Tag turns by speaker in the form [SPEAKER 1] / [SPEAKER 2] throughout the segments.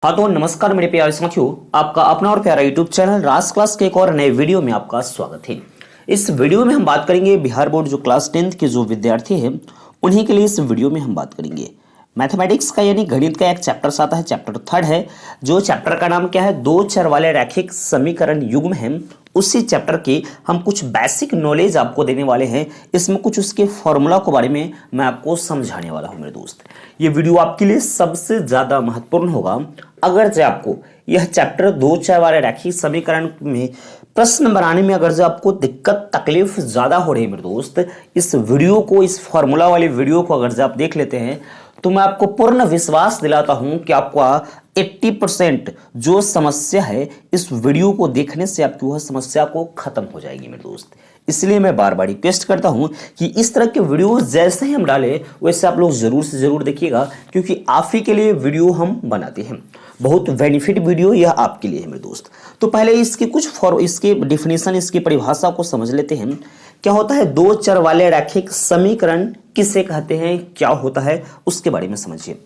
[SPEAKER 1] हाँ तो नमस्कार मेरे प्यारे साथियों, आपका अपना और प्यारा यूट्यूब चैनल राज क्लास के एक और नए वीडियो में आपका स्वागत है। इस वीडियो में हम बात करेंगे बिहार बोर्ड जो क्लास 10th के जो विद्यार्थी हैं उन्हीं के लिए इस वीडियो में हम बात करेंगे मैथमेटिक्स का यानी गणित का एक चैप्टर आता है, चैप्टर 3 है। जो चैप्टर का नाम क्या है, दो चर वाले रैखिक समीकरण युग्म है। उसी चैप्टर के हम कुछ बेसिक नॉलेज आपको देने वाले हैं। इसमें कुछ उसके फॉर्मूला के बारे में मैं आपको समझाने वाला हूं मेरे दोस्त। ये वीडियो आपके लिए सबसे ज्यादा महत्वपूर्ण होगा। अगर जो आपको यह चैप्टर दो चर वाले रैखिक समीकरण में प्रश्न बनाने में अगर जो आपको दिक्कत तकलीफ ज्यादा हो रही है मेरे दोस्त, इस वीडियो को, इस फॉर्मूला वाली वीडियो को अगर जो आप देख लेते हैं तो मैं आपको पूर्ण विश्वास दिलाता हूं कि आपका 80% जो समस्या है इस वीडियो को देखने से आपकी वह समस्या को खत्म हो जाएगी मेरे दोस्त। इसलिए मैं बार बार रिक्वेस्ट करता हूं कि इस तरह के वीडियो जैसे ही हम डालें वैसे आप लोग जरूर से जरूर देखिएगा, क्योंकि आप ही के लिए वीडियो हम बनाते हैं। बहुत बेनिफिट वीडियो यह आपके लिए है मेरे दोस्त। तो पहले इसकी इसकी डिफिनेशन, इसकी परिभाषा को समझ लेते हैं। क्या होता है दो चर वाले रैखिक समीकरण, किसे कहते हैं, क्या होता है, उसके बारे में समझिए।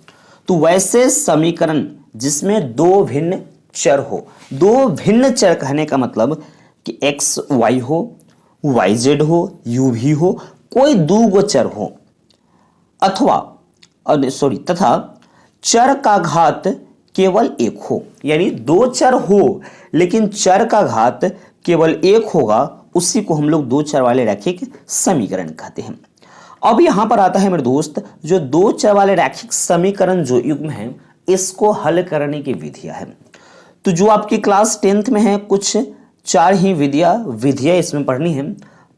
[SPEAKER 1] तो वैसे समीकरण जिसमें दो भिन्न चर हो। दो भिन्न चर कहने का मतलब कि एक्स वाई हो, वाई जेड हो, यू भी हो, कोई दो चर हो, तथा चर का घात केवल एक हो। यानी दो चर हो लेकिन चर का घात केवल एक होगा, उसी को हम लोग दो चर वाले रैखिक समीकरण कहते हैं। अब यहां पर आता है मेरे दोस्त, जो दो चर वाले रैखिक समीकरण जो युग्म है इसको हल करने की विधियां हैं। तो जो आपकी क्लास 10th में है कुछ चार ही विधियां इसमें पढ़नी है।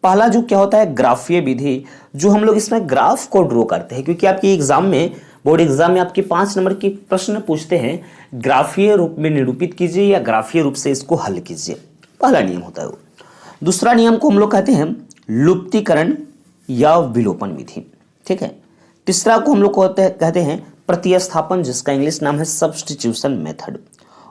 [SPEAKER 1] पहला जो क्या होता है ग्राफीय विधि, जो हम लोग इसमें ग्राफ को ड्रॉ करते हैं, क्योंकि आपके एग्जाम में, बोर्ड एग्जाम में आपके 5 नंबर की प्रश्न पूछते हैं ग्राफीय रूप में निरूपित कीजिए या ग्राफीय रूप से इसको हल कीजिए। पहला नियम होता है वो। दूसरा नियम को हम लोग कहते हैं लुप्तीकरण या विलोपन विधि, ठीक है। तीसरा को हम लोग कहते हैं प्रतिस्थापन, जिसका इंग्लिश नाम है सब्स्टिट्यूशन मेथड।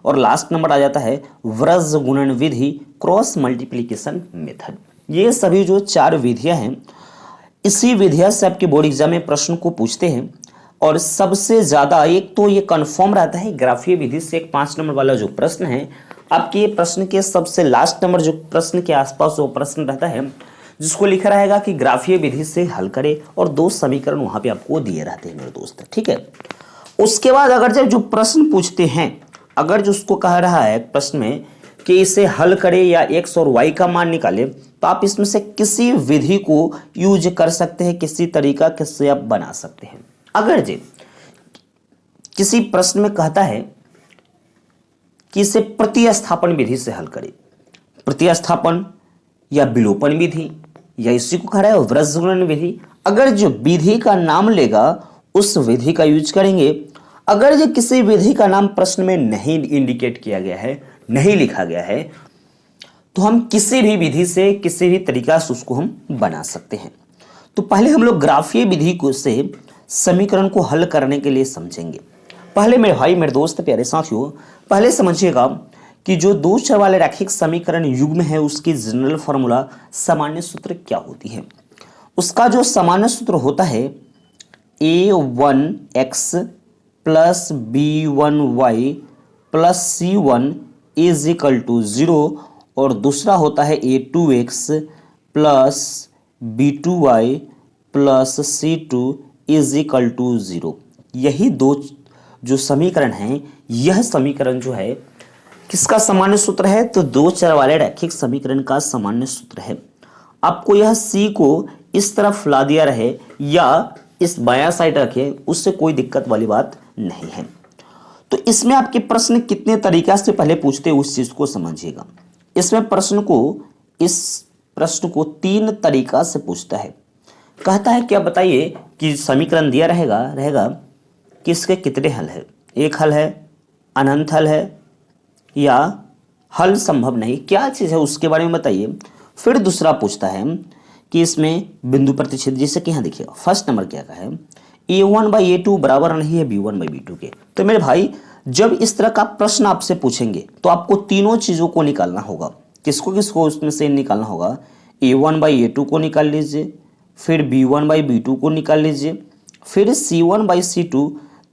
[SPEAKER 1] और लास्ट नंबर आ जाता है व्रज गुणन विधि, क्रॉस मल्टीप्लिकेशन मेथड। ये सभी जो चार विधियां हैं, इसी विधिया से आपके बोर्ड एग्जाम में प्रश्न को पूछते हैं। और सबसे ज्यादा एक तो ये कंफर्म रहता है ग्राफीय विधि से एक 5 नंबर वाला जो प्रश्न है, आपके प्रश्न के सबसे लास्ट नंबर जो प्रश्न के आसपास वो प्रश्न रहता है जिसको लिखा रहेगा कि ग्राफीय विधि से हल करे, और दो समीकरण वहां पे आपको दिए रहते हैं मेरे दोस्त, ठीक है। उसके बाद अगर जब जो प्रश्न पूछते हैं, अगर जो उसको कह रहा है प्रश्न में कि इसे हल करे या एक्स और वाई का मान निकाले, तो आप इसमें से किसी विधि को यूज कर सकते हैं, किसी तरीका से आप बना सकते हैं। अगर जी किसी प्रश्न में कहता है कि इसे प्रतिस्थापन विधि से हल करे, प्रतिस्थापन या विलोपन विधि, या इसी को कह रहा है व्रजगुणन विधि, अगर जो विधि का नाम लेगा उस विधि का यूज करेंगे। अगर जो किसी विधि का नाम प्रश्न में नहीं इंडिकेट किया गया है, नहीं लिखा गया है, तो हम किसी भी विधि से, किसी भी तरीका से उसको हम बना सकते हैं। तो पहले हम लोग ग्राफीय विधि को से समीकरण को हल करने के लिए समझेंगे। पहले मेरे भाई, मेरे दोस्त, प्यारे साथियों, पहले समझिएगा कि जो दो चर वाले रैखिक समीकरण युग्म है उसकी जनरल फॉर्मूला, सामान्य सूत्र क्या होती है। उसका जो सामान्य सूत्र होता है a1x plus b1y plus c1 is equal to 0, और दूसरा होता है a2x plus b2y plus c2 is equal to 0। यही दो जो समीकरण हैं, यह समीकरण जो है किसका सामान्य सूत्र है, तो दो चर वाले रैखिक समीकरण का सामान्य सूत्र है। आपको यह c को इस तरफ ला दिया रहे या इस बायां साइड रखे, उससे कोई दिक्कत वाली बात नहीं है। तो इसमें आपके प्रश्न कितने तरीका से पहले पूछते हैं उस चीज को समझिएगा। इसमें इस प्रश्न को 3 तरीका से पूछता है। कहता है क्या, बताइए कि समीकरण दिया रहेगा कि इसके कितने हल है, एक हल है, अनंत हल है, या हल संभव नहीं, क्या चीज है उसके बारे में बताइए। फिर दूसरा पूछता है कि इसमें बिंदु प्रतिच्छेद, जैसे कि यहां देखिए फर्स्ट नंबर क्या का है, a1/a2 बराबर नहीं है b1/b2 के। तो मेरे भाई, जब इस तरह का प्रश्न आपसे पूछेंगे तो आपको तीनों चीजों को निकालना होगा। किसको किसको उसमें से निकालना होगा, a1/a2 को निकाल लीजिए, फिर b1/b2 को निकाल लीजिए, फिर c1/c2,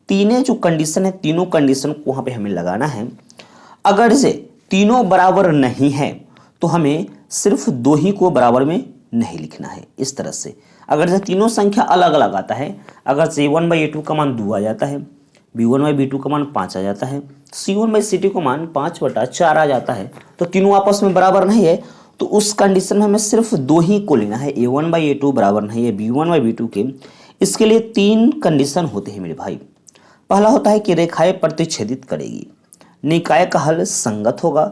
[SPEAKER 1] तीनों जो कंडीशन है, तीनों कंडीशन को वहां पे हमें लगाना है। अगर से तीनों बराबर नहीं है तो हमें सिर्फ दो ही को बराबर में नहीं लिखना है। इस तरह से अगर से तीनों संख्या अलग अलग आता है, अगर से a1/a2 का मान 2 आ जाता है, b1/b2 का मान 5 आ जाता है, c1/c2 का मान 5/4 आ जाता है, तो तीनों आपस में बराबर नहीं है, तो उस कंडीशन में हमें सिर्फ दो ही को लेना है। a1/a2 बराबर नहीं है b1/b2 के। इसके लिए तीन कंडीशन होते हैं मेरे भाई। पहला होता है कि रेखाएं प्रतिच्छेदित करेगी, निकाय का हल संगत होगा,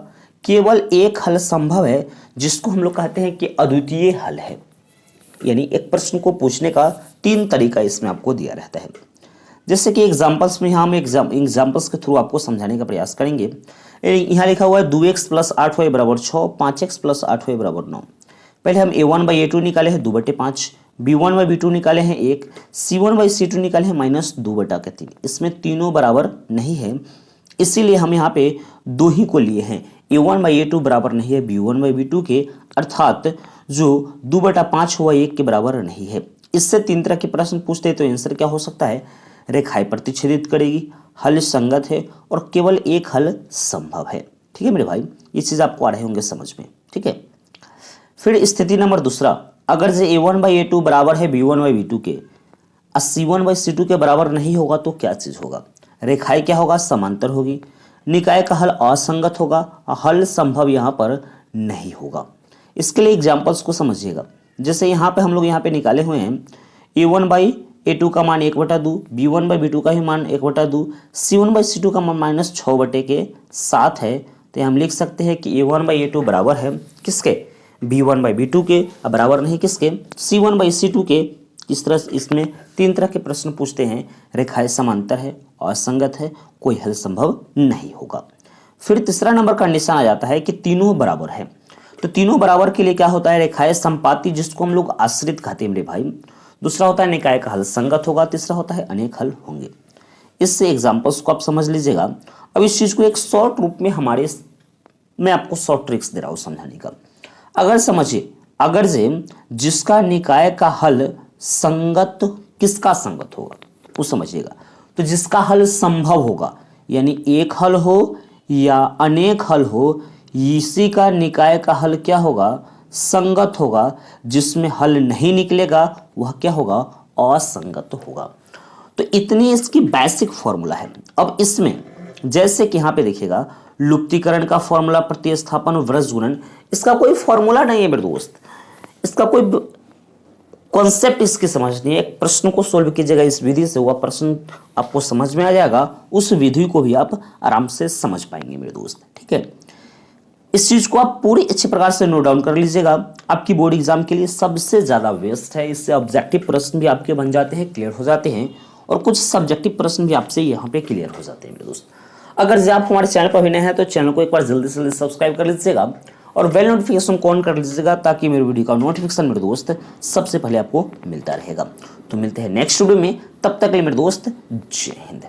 [SPEAKER 1] केवल एक हल संभव है जिसको हम लोग कहते हैं कि अद्वितीय हल है। यानी एक प्रश्न को पूछने का तीन तरीका इसमें आपको दिया रहता है। जैसे कि एग्जांपल्स में हम एग्जांपल्स के थ्रू आपको समझाने का प्रयास करेंगे। यहाँ लिखा हुआ है 2x + 8y = 6, 5x + 8y = 9। पहले हम a1/a2 निकाले हैं 2/5, b1/b2 निकाले हैं 1, c1/c2 निकाले हैं -2/3। इसमें तीनों बराबर नहीं है, इसीलिए हम यहाँ पे दो ही को लिए हैं। a1/a2 बराबर नहीं है b1/b2 के, अर्थात जो 2/5 हुआ 1 के बराबर नहीं है। इससे तीन तरह के प्रश्न पूछते हैं, तो आंसर क्या हो सकता है? रेखाएं प्रतिच्छेदित करेगी, हल संगत है और केवल एक हल संभव है। ठीक है मेरे भाई, ये चीज आपको आ रहे होंगे समझ में। ठीक है, फिर स्थिति नंबर दूसरा, अगर से a1/a2 बराबर है b1/b2 के और c1/c2 के बराबर नहीं होगा तो क्या चीज होगा? रेखाएं क्या होगा? समांतर होगी, निकाय का हल असंगत होगा, हल संभव यहाँ पर नहीं होगा। इसके लिए एग्जांपल्स को समझिएगा। जैसे यहाँ पे हम लोग यहाँ पे निकाले हुए हैं a1/a2 का मान 1/2, b1/b2 का ही मान 1/2, c1/c2 का मान -6/7 है। तो हम लिख सकते हैं कि a1/a2 बराबर है किसके? b1/b2 के, और बराबर नहीं किसके? c1/c2 के। इस तरह इसमें तीन तरह के प्रश्न पूछते हैं। रेखाएं समांतर है, असंगत है, कोई हल संभव नहीं होगा। फिर तीसरा नंबर कंडीशन आ जाता है कि तीनों बराबर है। तो तीनों बराबर के लिए क्या होता है? रेखाएं संपाती, जिसको हम लोग आश्रित कहते हैं मेरे भाई। दूसरा होता है निकाय का हल संगत होगा, तीसरा होता है अनेक हल होंगे। इससे एग्जांपल्स को आप समझ लीजिएगा। अब इस चीज को एक शॉर्ट रूप में मैं आपको शॉर्ट ट्रिक्स दे रहा हूं समझाने का। अगर समझिए, अगर से जिसका निकाय का हल संगत, किसका संगत होगा वो समझिएगा। तो जिसका हल संभव होगा, यानी एक हल हो या अनेक हल हो, इसी का निकाय का हल क्या होगा? संगत होगा। जिसमें हल नहीं निकलेगा वह क्या होगा? असंगत होगा। तो इतनी इसकी बेसिक फॉर्मूला है। अब इसमें जैसे कि यहाँ पे देखिएगा, लुप्तीकरण का फॉर्मूला, प्रतिस्थापन, वृत्त गुणन, इसका कोई फॉर्मूला नहीं है मेरे दोस्त। इसका कोई कॉन्सेप्ट इसकी समझनी है। एक प्रश्न को सोल्व कीजिएगा इस विधि से, वह प्रश्न आपको समझ में आ जाएगा। उस विधि को भी आप आराम से समझ पाएंगे मेरे दोस्त। ठीक है, इस चीज को आप पूरी अच्छी प्रकार से नोट डाउन कर लीजिएगा। आपकी बोर्ड एग्जाम के लिए सबसे ज्यादा बेस्ट है। इससे ऑब्जेक्टिव प्रश्न भी आपके बन जाते हैं, क्लियर हो जाते हैं, और कुछ सब्जेक्टिव प्रश्न भी आपसे यहाँ पे क्लियर हो जाते हैं मेरे दोस्त। अगर आप हमारे चैनल पर भी नए हैं तो चैनल को एक बार जल्दी से जल्दी सब्सक्राइब कर लीजिएगा और बेल नोटिफिकेशन को ऑन कर लीजिएगा, ताकि मेरे वीडियो का नोटिफिकेशन मेरे दोस्त सबसे पहले आपको मिलता रहेगा। तो मिलते हैं नेक्स्ट वीडियो में, तब तक के लिए मेरे दोस्त जय हिंद।